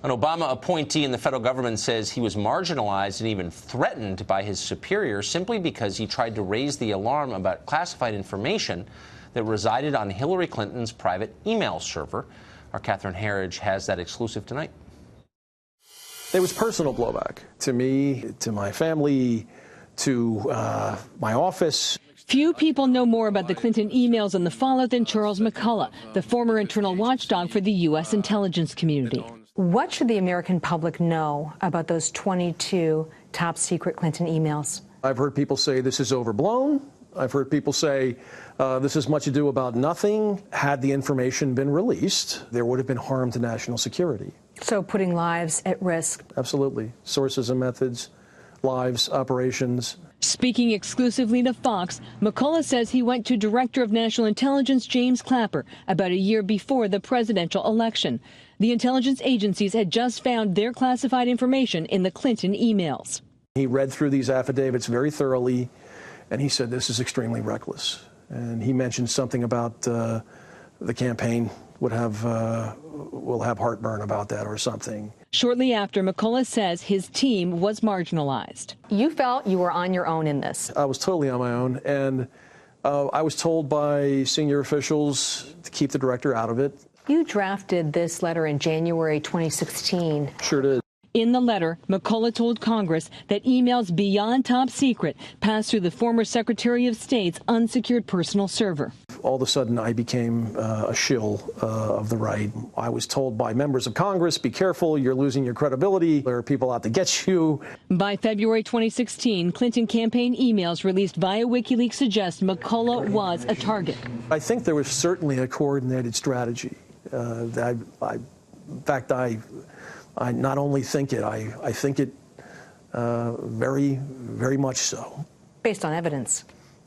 An Obama appointee in the federal government says he was marginalized and even threatened by his superiors simply because he tried to raise the alarm about classified information that resided on Hillary Clinton's private email server. Our Catherine Herridge has that exclusive tonight. There was personal blowback to me, to my family, to my office. Few people know more about the Clinton emails and the fallout than Charles McCullough, the former internal watchdog for the U.S. intelligence community. What should the American public know about those 22 top-secret Clinton emails? I've heard people say this is overblown. I've heard people say this is much ado about nothing. Had the information been released, there would have been harm to national security. So putting lives at risk. Absolutely. Sources and methods, lives, operations. Speaking exclusively to Fox, McCullough says he went to Director of National Intelligence James Clapper about a year before the presidential election. The intelligence agencies had just found their classified information in the Clinton emails. He read through these affidavits very thoroughly, and he said this is extremely reckless. And he mentioned something about the campaign will have heartburn about that or something. Shortly after, McCullough says his team was marginalized. You felt you were on your own in this. I was totally on my own, and I was told by senior officials to keep the director out of it. You drafted this letter in January 2016. Sure did. In the letter, McCullough told Congress that emails beyond top secret passed through the former Secretary of State's unsecured personal server. All of a sudden, I became a shill of the right. I was told by members of Congress, be careful, you're losing your credibility. There are people out to get you. By February 2016, Clinton campaign emails released via WikiLeaks suggest McCullough was a target. I think there was certainly a coordinated strategy. In fact, I not only think it, I think it very, very much so. Based on evidence?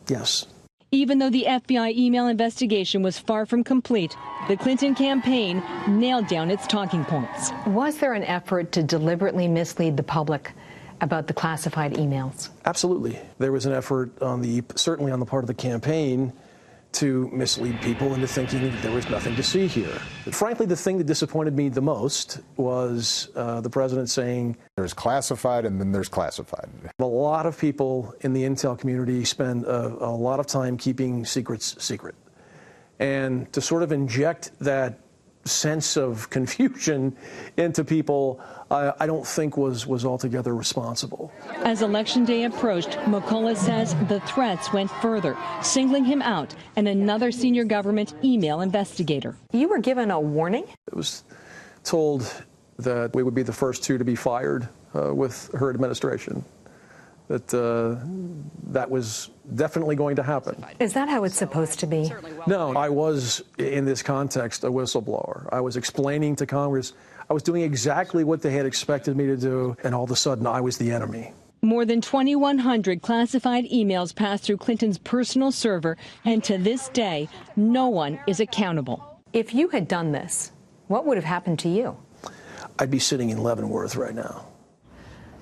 Yes. Even though the FBI email investigation was far from complete, the Clinton campaign nailed down its talking points. Was there an effort to deliberately mislead the public about the classified emails? Absolutely. There was an effort certainly on the part of the campaign to mislead people into thinking there was nothing to see here. Frankly, the thing that disappointed me the most was the president saying, there's classified and then there's classified. A lot of people in the intel community spend a lot of time keeping secrets secret. And to sort of inject that sense of confusion into people, I don't think was altogether responsible. As Election Day approached, McCullough says the threats went further, singling him out and another senior government email investigator. You were given a warning? I was told that we would be the first two to be fired with her administration, that was definitely going to happen. Is that how it's supposed to be? No, I was, in this context, a whistleblower. I was explaining to Congress, I was doing exactly what they had expected me to do, and all of a sudden I was the enemy. More than 2,100 classified emails passed through Clinton's personal server, and to this day, no one is accountable. If you had done this, what would have happened to you? I'd be sitting in Leavenworth right now.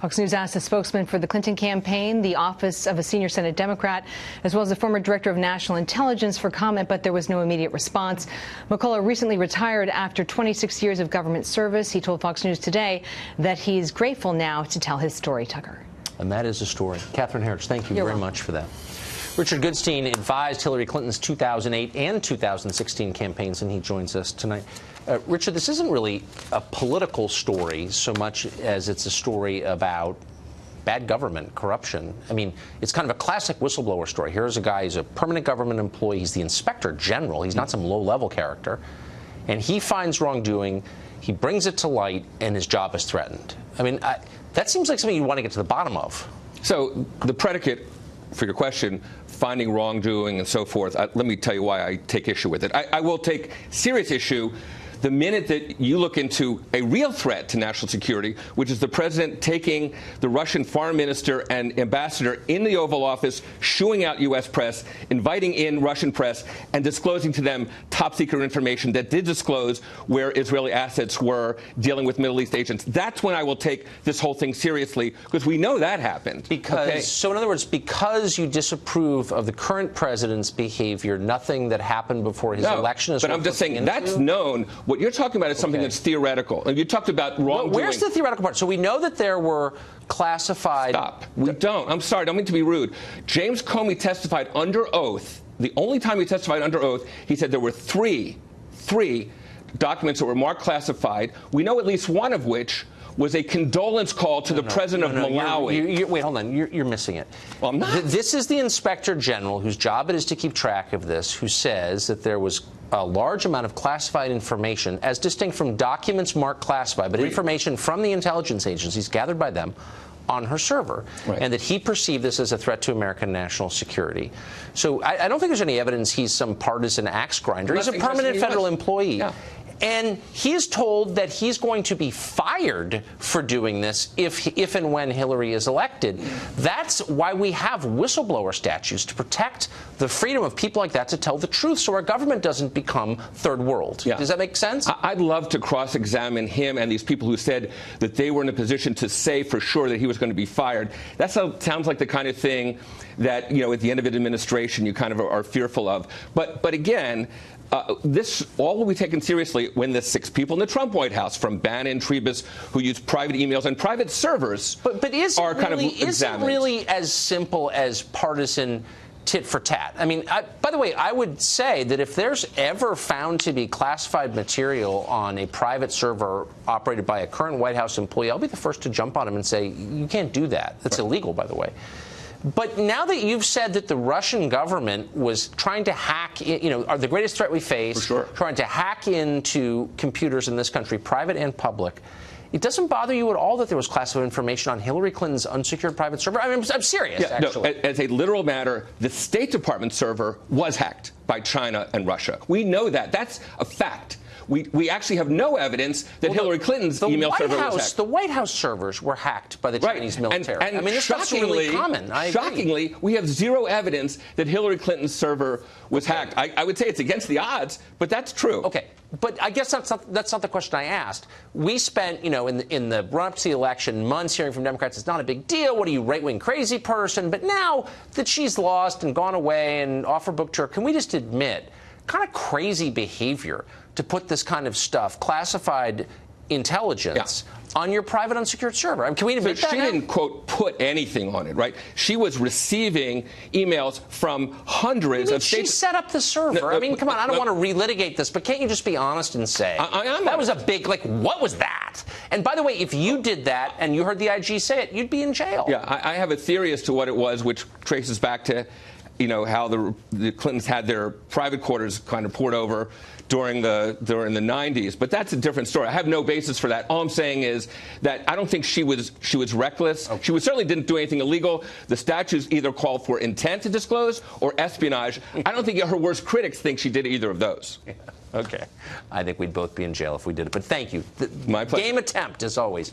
Fox News asked a spokesman for the Clinton campaign, the office of a senior Senate Democrat, as well as the former director of national intelligence for comment, but there was no immediate response. McCullough recently retired after 26 years of government service. He told Fox News today that he's grateful now to tell his story, Tucker. And that is the story. Catherine Herridge, thank you very much for that. Richard Goodstein advised Hillary Clinton's 2008 and 2016 campaigns, and he joins us tonight. Richard, this isn't really a political story so much as it's a story about bad government, corruption. I mean, it's kind of a classic whistleblower story. Here's a guy who's a permanent government employee. He's the inspector general. He's not some low-level character. And he finds wrongdoing. He brings it to light, and his job is threatened. I mean, that seems like something you want to get to the bottom of. So the predicate for your question, finding wrongdoing and so forth, let me tell you why I take issue with it. I will take serious issue the minute that you look into a real threat to national security, which is the president taking the Russian foreign minister and ambassador in the Oval Office, shooing out U.S. press, inviting in Russian press, and disclosing to them top secret information that did disclose where Israeli assets were dealing with Middle East agents. That's when I will take this whole thing seriously, because we know that happened. So in other words, because you disapprove of the current president's behavior, nothing that happened before his election is but I'm just saying that's known. What you're talking about is something that's theoretical. And you talked about wrongdoing. Where's the theoretical part? So we know that there were classified... Stop. We don't. I'm sorry. I don't mean to be rude. James Comey testified under oath. The only time he testified under oath, he said there were three documents that were marked classified. We know at least one of which was a condolence call to the president of Malawi. Wait, hold on. You're missing it. Well, I'm not. This is the inspector general, whose job it is to keep track of this, who says that there was a large amount of classified information, as distinct from documents marked classified, but information from the intelligence agencies gathered by them on her server, and that he perceived this as a threat to American national security. So I don't think there's any evidence he's some partisan axe grinder. He's a permanent federal employee. Yeah. And he is told that he's going to be fired for doing this if and when Hillary is elected. That's why we have whistleblower statutes, to protect the freedom of people like that to tell the truth, so our government doesn't become third world. Yeah. Does that make sense? I'd love to cross-examine him and these people who said that they were in a position to say for sure that he was going to be fired. That sounds like the kind of thing that, you know, at the end of an administration you kind of are fearful of. But again, this all will be taken seriously when the 6 people in the Trump White House, from Bannon, Trebus, who use private emails and private servers, are kind of examined. Is it really as simple as partisan tit for tat? I mean, by the way, I would say that if there's ever found to be classified material on a private server operated by a current White House employee, I'll be the first to jump on him and say, you can't do that. That's illegal, by the way. But now that you've said that the Russian government was trying to hack, you know, are the greatest threat we face, trying to hack into computers in this country, private and public, it doesn't bother you at all that there was classified information on Hillary Clinton's unsecured private server? I mean, I'm serious, actually. No, as a literal matter, the State Department server was hacked by China and Russia. We know that. That's a fact. We actually have no evidence that Hillary Clinton's email server was hacked. The White House servers were hacked by the Chinese military. And I mean, that's really common. Shockingly, we have zero evidence that Hillary Clinton's server was hacked. I would say it's against the odds, but that's true. Okay, but I guess that's not the question I asked. We spent, you know, in the run-up to the election, months hearing from Democrats, it's not a big deal. What are you, right-wing crazy person? But now that she's lost and gone away and off her book tour, can we just admit, kind of crazy behavior to put this kind of stuff, classified intelligence, on your private unsecured server? I mean, can we admit that? She didn't, quote, put anything on it, right? She was receiving emails from hundreds of states. She set up the server. I mean, come on, I don't want to relitigate this, but can't you just be honest and say, that was a big, like, what was that? And by the way, if you did that and you heard the IG say it, you'd be in jail. Yeah, I have a theory as to what it was, which traces back to, you know, how the Clintons had their private quarters kind of poured over during the 90s, but that's a different story. I have no basis for that. All I'm saying is that I don't think she was reckless. Okay. She certainly didn't do anything illegal. The statutes either call for intent to disclose or espionage. I don't think her worst critics think she did either of those. Yeah. Okay. I think we'd both be in jail if we did it. But thank you. My pleasure. Game attempt, as always.